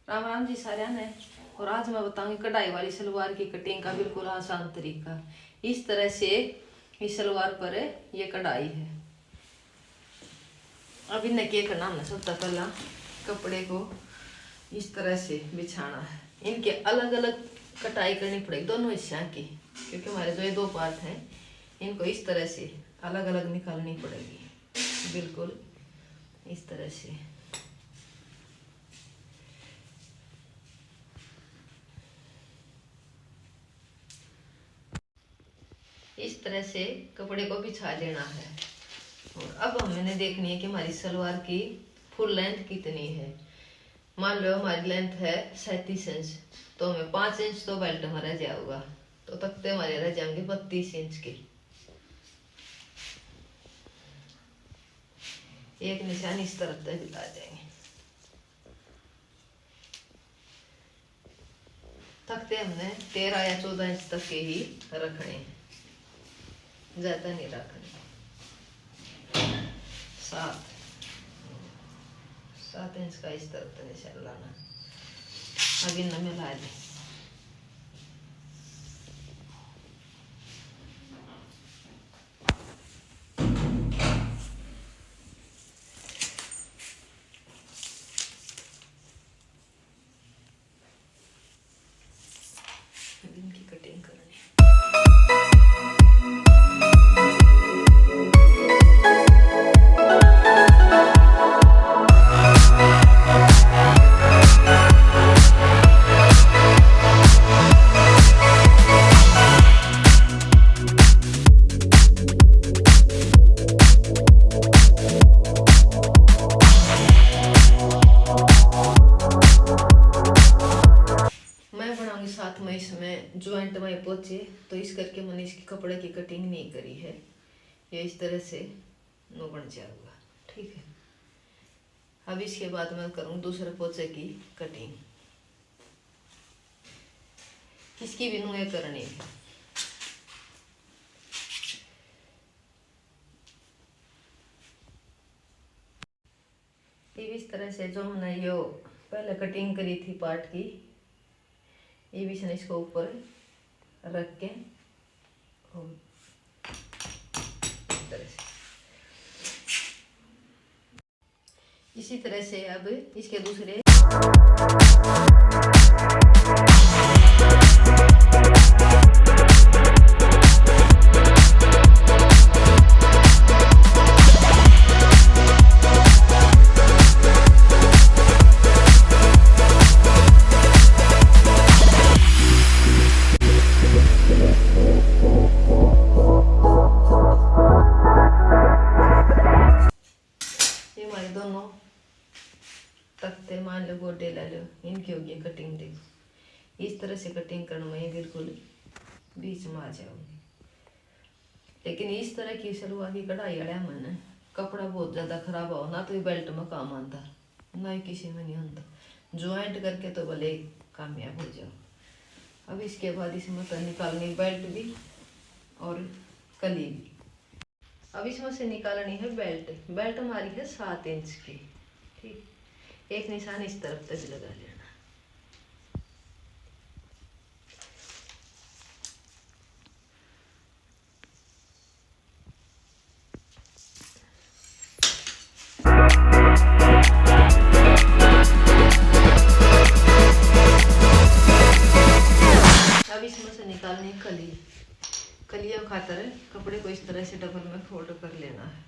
राम राम जी साਰਿਆਂ ने। और आज मैं बताऊंगी कढ़ाई वाली सलवार की कटिंग का बिल्कुल आसान तरीका। इस तरह से इस सलवार पर ये कढ़ाई है। अब इन्हें क्या करना, हमने सबसे पहला कपड़े को इस तरह से बिछाना है। इनके अलग अलग कटाई करनी पड़ेगी दोनों हिस्सों की, क्योंकि हमारे जो ये दो पार्ट हैं इनको इस तरह से अलग अलग निकालनी पड़ेगी, बिल्कुल इस तरह से। इस तरह से कपड़े को बिछा लेना है। और अब हमने देखनी है कि हमारी सलवार की फुल लेंथ कितनी है। मान लो हमारी लेंथ है 37 इंच, तो हमें 5 इंच तो बेल्ट में रह जाएगा, तो तख्ते हमारे रह जाएंगे 32 इंच के। एक निशान इस तरफ तक बिता जाएंगे। तख्ते हमने 13 या 14 इंच तक के ही रखने हैं, ज्यादा नहीं रखने। 7 इंच का इस तरफ तक निशान लाना। अब इन मिला दें। इनकी कटिंग करनी है। साथ में इसमें ज्वाइंट में पहुंचे, तो इस करके मैंने इसकी कपड़े की कटिंग नहीं करी है। ये इस तरह से नो बन जाएगा, ठीक है। अब इसके बाद मैं करूँ दूसरे पोचे की कटिंग। इसकी भी नुए करनी है। इस तरह से जो हमने यो पहले कटिंग करी थी पार्ट की, ये भी इसको ऊपर रख के और इस तरह से, इसी तरह से अब इसके दूसरे दोनों तख्ते मान लो गोडे ले लो, इनकी होगी कटिंग। देखो इस तरह से कटिंग करना, मैं बिल्कुल बीच में आ जाऊंगी। लेकिन इस तरह की सलवार की कढ़ाई वाला मन कपड़ा बहुत ज़्यादा खराब हो ना, तो ये बेल्ट में काम आता ना, ही किसी में नहीं आता। ज्वाइंट करके तो भले कामयाब हो जाओ। अब इसके बाद इसमें तो निकालनी बेल्ट भी और कली भी। अब इसमें से निकालनी है बेल्ट। बेल्ट हमारी है 7 इंच की, ठीक। एक निशान इस तरफ तक लगा लेना। अब इसमें से निकालनी है कली। कलियों खातर कपड़े को इस तरह से डबल में फोल्ड कर लेना है।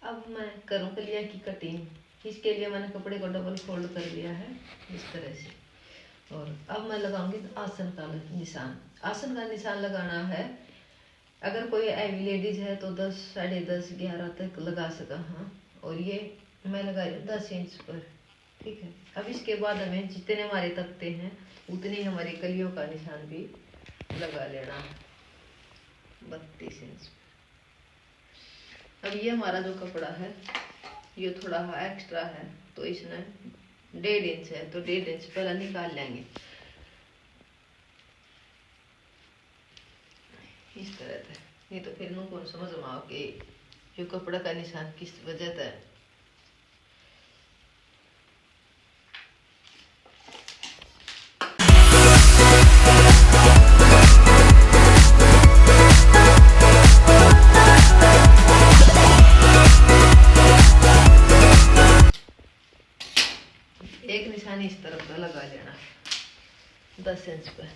अब मैं करूँ कलिया की कटिंग। इसके लिए मैंने कपड़े को डबल फोल्ड कर लिया है इस तरह से। और अब मैं लगाऊंगी आसन का निशान। आसन का निशान लगाना है, अगर कोई हैवी लेडीज है तो 10, 10:30, 11 तक लगा सका। हाँ, और ये मैं लगा रही हूँ 10 इंच पर, ठीक है। अब इसके बाद हमें जितने हमारे तख्ते हैं उतनी हमारी कलियों का निशान भी लगा लेना है 32 इंच। अब ये हमारा जो कपड़ा है ये थोड़ा एक्स्ट्रा है, तो इसमें 1.5 इंच है, तो 1.5 इंच पहले निकाल लेंगे इस तरह से। नहीं तो फिर नु कौन समझ में आओ कि जो कपड़ा का निशान किस वजह से मैंने इस तरफ का लगा लेना 10 इंच पे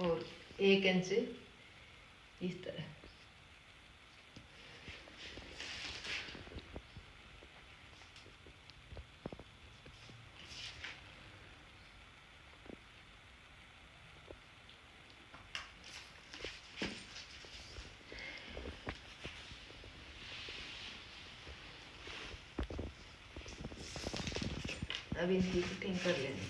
और 1 इंच इस तरह। अब इनकी कटिंग कर लेंगे।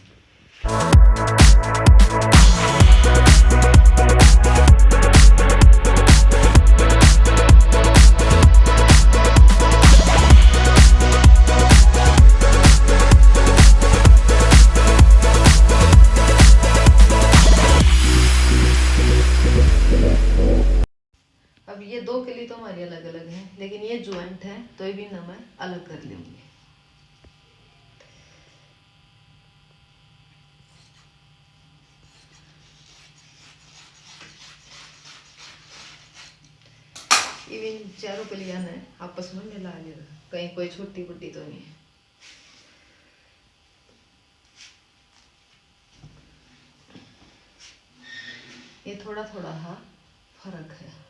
अब ये 2 कली तो हमारी अलग अलग हैं, लेकिन ये ज्वाइंट है तो ये भी ना मैं अलग कर लूंगी। इन चारों कलियां ने आपस में मिला लिया, कहीं कोई छोटी बड़ी तो नहीं है। ये थोड़ा थोड़ा हाँ फर्क है।